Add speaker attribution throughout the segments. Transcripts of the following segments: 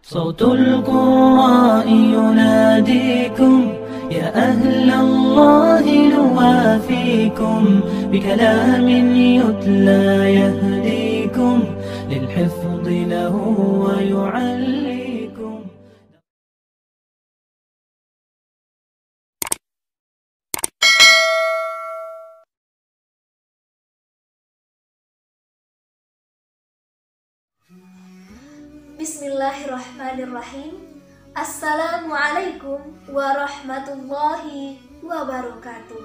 Speaker 1: صوت القراء يناديكم يا أهل الله نوافيكم بكلام يتلى يهديكم للحفظ له ويعليكم.
Speaker 2: Bismillahirrahmanirrahim. Assalamualaikum warahmatullahi wabarakatuh.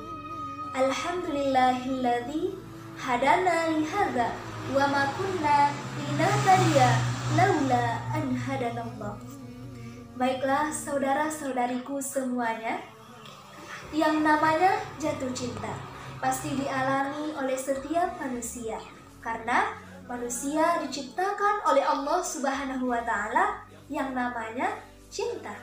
Speaker 2: Alhamdulillahilladzi hadana lihadza wa ma kunna linahtadiya laula an hadanallah. Baiklah saudara-saudariku semuanya, yang namanya jatuh cinta pasti dialami oleh setiap manusia, karena manusia diciptakan oleh Allah Subhanahu wa Ta'ala yang namanya cinta.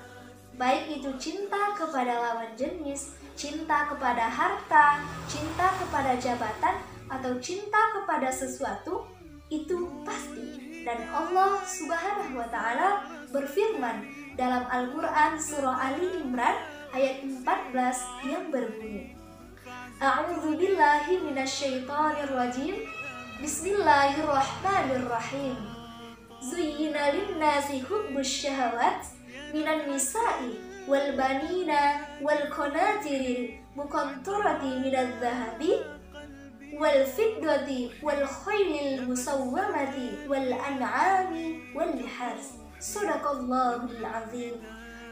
Speaker 2: Baik itu cinta kepada lawan jenis, cinta kepada harta, cinta kepada jabatan, atau cinta kepada sesuatu, itu pasti. Dan Allah Subhanahu wa Ta'ala berfirman dalam Al-Quran surah Ali Imran ayat 14 yang berbunyi, A'udzu billahi minasyaitonir rajim. Bismillahirrahmanirrahim. Zuyyina lin-nasi hubbus syahawat minan nisa'i wal banina wal qanatiril muqantarati minadz zahabi wal fiddati wal khaylil musawwamati wal an'ami wal hars. Shadaqallahul azim.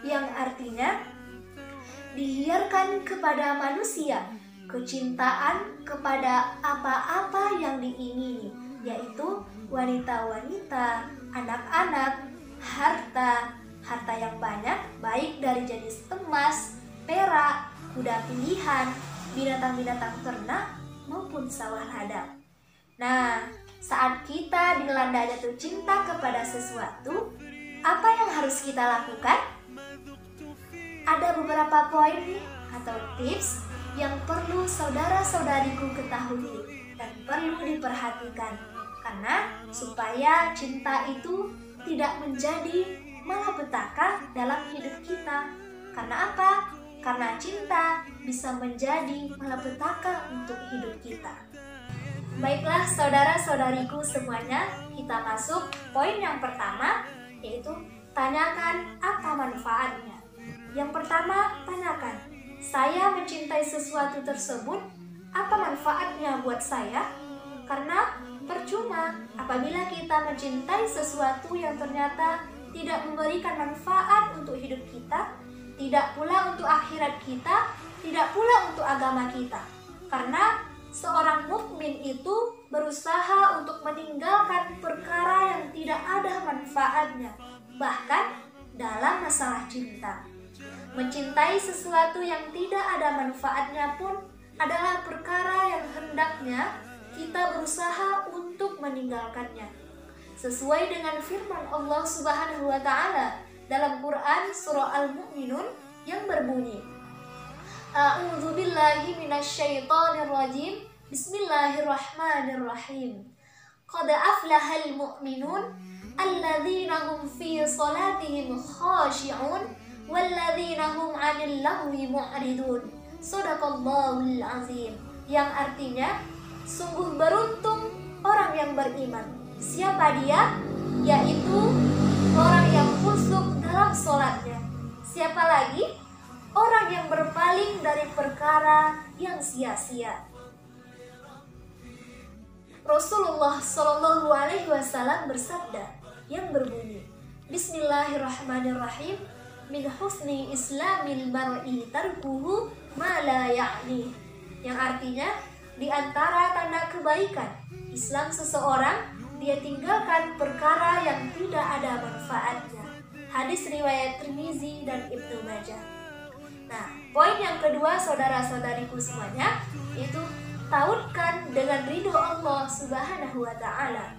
Speaker 2: Yang artinya, dihiarkan kepada manusia kecintaan kepada apa-apa yang diingini, yaitu wanita-wanita, anak-anak, harta yang banyak, baik dari jenis emas, perak, kuda pilihan, binatang-binatang ternak, maupun sawah ladang. Nah, saat kita dilanda jatuh cinta kepada sesuatu, apa yang harus kita lakukan? Ada beberapa poin nih, atau tips yang perlu saudara-saudariku ketahui dan perlu diperhatikan, karena supaya cinta itu tidak menjadi malapetaka dalam hidup kita. Karena apa? Karena cinta bisa menjadi malapetaka untuk hidup kita. Baiklah saudara-saudariku semuanya, kita masuk poin yang pertama, yaitu tanyakan apa manfaatnya. Yang pertama, tanyakan, saya mencintai sesuatu tersebut, apa manfaatnya buat saya? Karena percuma apabila kita mencintai sesuatu yang ternyata tidak memberikan manfaat untuk hidup kita, tidak pula untuk akhirat kita, tidak pula untuk agama kita. Karena seorang mukmin itu berusaha untuk meninggalkan perkara yang tidak ada manfaatnya, bahkan dalam masalah cinta. Mencintai sesuatu yang tidak ada manfaatnya pun adalah perkara yang hendaknya kita berusaha untuk meninggalkannya. Sesuai dengan firman Allah Subhanahu wa Ta'ala dalam Quran surah Al-Mu'minun yang berbunyi, A'udzu billahi minasyaitonir rajim. Bismillahirrahmanirrahim. Qad aflahal mu'minun alladzina hum fi salatihim khashi'un walladzina hum 'anil lahwi mu'ridun. Shadaqallahul azim. Yang artinya, sungguh beruntung orang yang beriman. Siapa dia? Yaitu orang yang khusyuk dalam sholatnya. Siapa lagi? Orang yang berpaling dari perkara yang sia-sia. Rasulullah Shallallahu Alaihi Wasallam bersabda yang berbunyi, Bismillahirrahmanirrahim. Min husni islamil mar'i tarkuhu ma la ya'ni. Yang artinya, di antara tanda kebaikan Islam seseorang, dia tinggalkan perkara yang tidak ada manfaatnya. Hadis riwayat Tirmizi dan Ibnu Majah. Nah, poin yang kedua saudara-saudariku semuanya, itu tautkan dengan ridho Allah Subhanahu wa Ta'ala.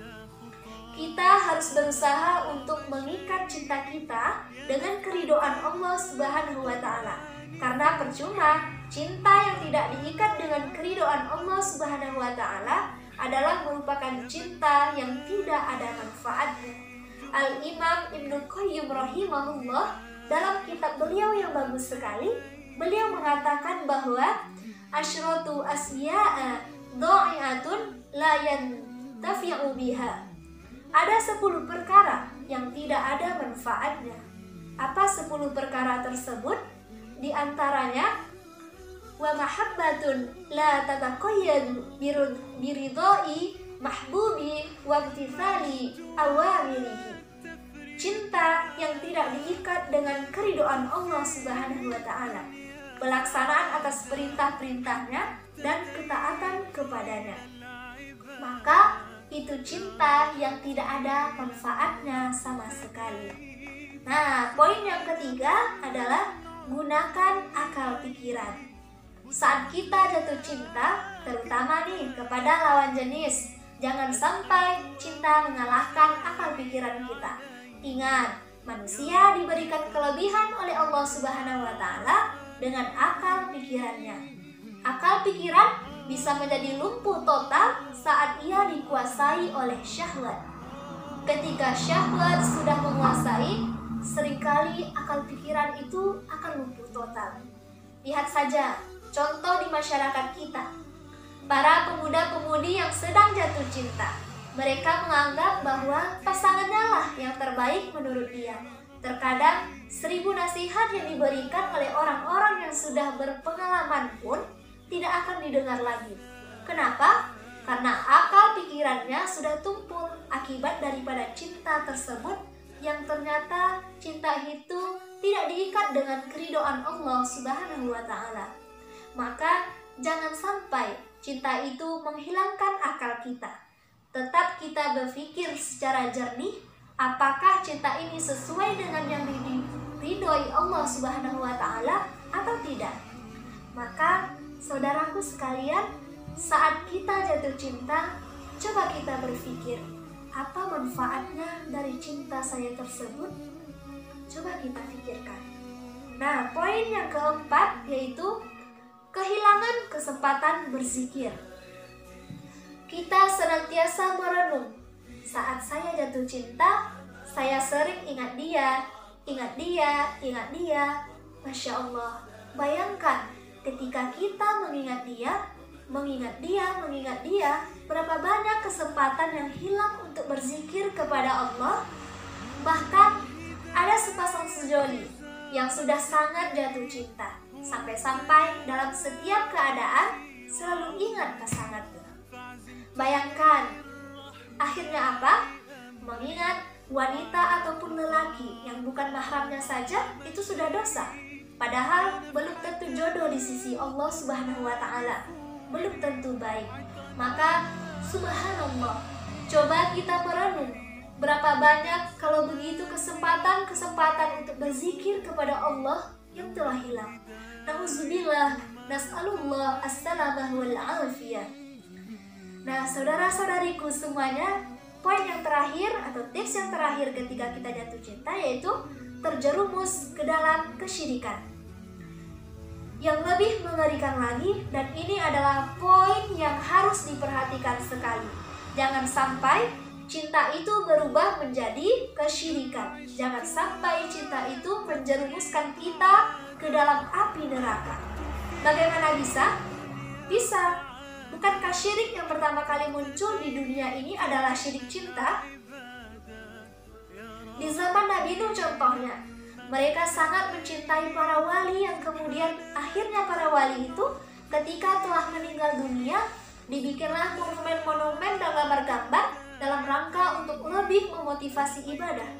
Speaker 2: Kita harus berusaha untuk mengikat cinta kita dengan keridhaan Allah Subhanahu wa Ta'ala. Karena percuma cinta yang tidak diikat dengan keridhaan Allah Subhanahu wa Ta'ala adalah merupakan cinta yang tidak ada manfaatnya. Al-Imam Ibnu Qayyim rahimahullah dalam kitab beliau yang bagus sekali, beliau mengatakan bahwa asyratu asya'a dha'i'atun la yantafi'u biha. Ada 10 perkara yang tidak ada manfaatnya. Apa 10 perkara tersebut? Di antaranya wa mahabbatun la tataqayyadu biridai mahbubi wa imtithali awamirihi. Cinta yang tidak diikat dengan keridhaan Allah Subhanahu wa taala, pelaksanaan atas perintah-perintahnya dan ketaatan kepadanya. Maka itu cinta yang tidak ada manfaatnya sama sekali. Nah, poin yang ketiga adalah gunakan akal pikiran. Saat kita jatuh cinta, terutama nih kepada lawan jenis, jangan sampai cinta mengalahkan akal pikiran kita. Ingat, manusia diberikan kelebihan oleh Allah Subhanahu wa taala dengan akal pikirannya. Akal pikiran bisa menjadi lumpuh total saat ia dikuasai oleh syahwat. Ketika syahwat sudah menguasai, seringkali akal pikiran itu akan lumpuh total. Lihat saja contoh di masyarakat kita. Para pemuda-pemudi yang sedang jatuh cinta, mereka menganggap bahwa pasangannya lah yang terbaik menurut dia. Terkadang 1000 nasihat yang diberikan oleh orang-orang yang sudah berpengalaman pun tidak akan didengar lagi. Kenapa? Karena akal pikirannya sudah tumpul akibat daripada cinta tersebut, yang ternyata cinta itu tidak diikat dengan keridhaan Allah Subhanahu wa taala. Maka jangan sampai cinta itu menghilangkan akal kita. Tetap kita berpikir secara jernih, apakah cinta ini sesuai dengan yang diridhoi Allah Subhanahu wa taala atau tidak. Maka saudaraku sekalian, saat kita jatuh cinta, coba kita berpikir, apa manfaatnya dari cinta saya tersebut? Coba kita pikirkan. Nah, poin yang keempat yaitu kehilangan kesempatan berzikir. Kita senantiasa merenung. Saat saya jatuh cinta, saya sering ingat dia, ingat dia, ingat dia. Masya Allah, bayangkan ketika kita mengingat dia, berapa banyak kesempatan yang hilang untuk berzikir kepada Allah. Bahkan ada sepasang sejoli yang sudah sangat jatuh cinta, sampai-sampai dalam setiap keadaan selalu ingat pasangannya. Bayangkan, akhirnya apa? Mengingat wanita ataupun lelaki yang bukan mahramnya saja itu sudah dosa. Padahal belum tentu jodoh di sisi Allah Subhanahu wa taala, belum tentu baik. Maka subhanallah, coba kita merenung, berapa banyak kalau begitu kesempatan untuk berzikir kepada Allah yang telah hilang. Nauzubillah, nas'alullah as-salamah wal afiyah. Nah, saudara-saudariku semuanya, poin yang terakhir atau tips yang terakhir ketika kita jatuh cinta yaitu terjerumus ke dalam kesyirikan. Yang lebih mengerikan lagi, dan ini adalah poin yang harus diperhatikan sekali. Jangan sampai cinta itu berubah menjadi kesyirikan. Jangan sampai cinta itu menjerumuskan kita ke dalam api neraka. Bagaimana bisa? Bisa. Bukankah syirik yang pertama kali muncul di dunia ini adalah syirik cinta? Di zaman Nabi Nuh contohnya, mereka sangat mencintai para wali yang kemudian akhirnya para wali itu ketika telah meninggal dunia, dibikinlah monumen-monumen dan gambar-gambar dalam rangka untuk lebih memotivasi ibadah.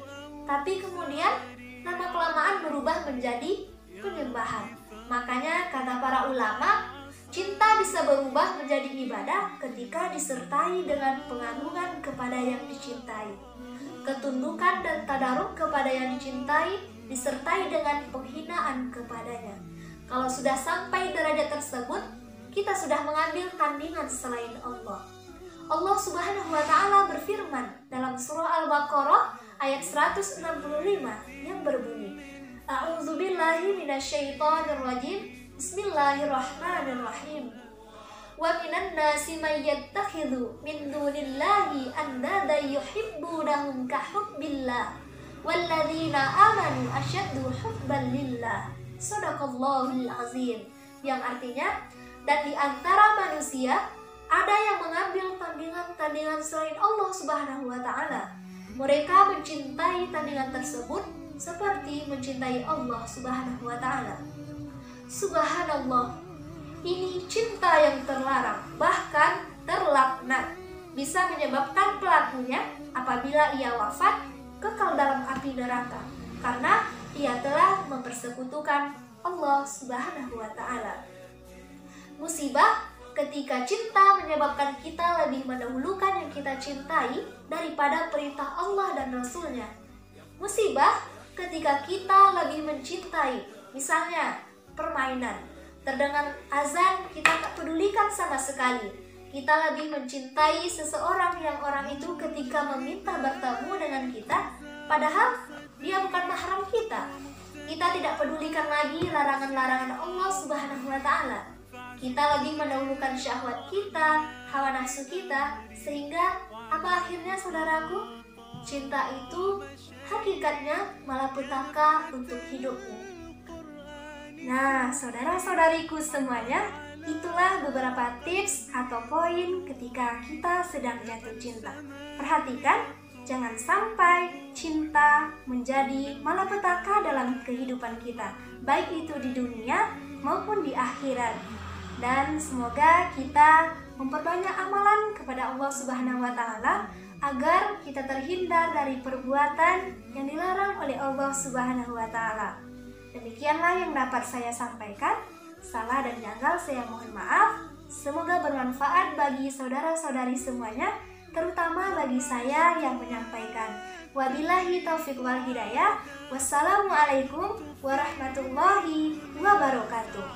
Speaker 2: Tapi kemudian lama-kelamaan berubah menjadi penyembahan. Makanya kata para ulama, cinta bisa berubah menjadi ibadah ketika disertai dengan pengagungan kepada yang dicintai. Ketundukan dan tadaruk kepada yang dicintai disertai dengan penghinaan kepadanya. Kalau sudah sampai derajat tersebut, kita sudah mengambil tandingan selain Allah. Allah Subhanahu wa taala berfirman dalam surah Al-Baqarah ayat 165 yang berbunyi, A'udzubillahi minasyaitonirrajim. Bismillahirrahmanirrahim. Wa minan nasi may yattakhidhu min dunillahi andada yuhibbunahum ka hubbillah walladzina amanu asyaddu hubban lillah. Shadaqallahul azim. Yang artinya, dan di antara manusia ada yang mengambil tandingan-tandingan selain Allah Subhanahu wa taala. Mereka mencintai tandingan tersebut seperti mencintai Allah Subhanahu wa taala. Subhanallah. Ini cinta yang terlarang, bahkan terlaknat. Bisa menyebabkan pelakunya apabila ia wafat kekal dalam api neraka karena ia telah mempersekutukan Allah Subhanahu wa taala. Musibah ketika cinta menyebabkan kita lebih mendahulukan yang kita cintai daripada perintah Allah dan Rasul-Nya. Musibah ketika kita lebih mencintai, misalnya permainan, terdengar azan kita tak pedulikan sama sekali. Kita lebih mencintai seseorang yang orang itu ketika meminta bertemu dengan kita, padahal dia bukan mahram kita. Kita tidak pedulikan lagi larangan-larangan Allah Subhanahu wa taala. Kita lebih mendahulukan syahwat kita, hawa nafsu kita, sehingga apa akhirnya saudaraku? Cinta itu hakikatnya malapetaka untuk hidupmu. Nah, saudara-saudariku semuanya, itulah beberapa tips atau poin ketika kita sedang jatuh cinta. Perhatikan, jangan sampai cinta menjadi malapetaka dalam kehidupan kita, baik itu di dunia maupun di akhirat. Dan semoga kita memperbanyak amalan kepada Allah Subhanahu wa taala agar kita terhindar dari perbuatan yang dilarang oleh Allah Subhanahu wa taala. Demikianlah yang dapat saya sampaikan. Salah dan janggal saya mohon maaf. Semoga bermanfaat bagi saudara-saudari semuanya, terutama bagi saya yang menyampaikan. Wabillahi taufiq wal hidayah. Wassalamualaikum warahmatullahi wabarakatuh.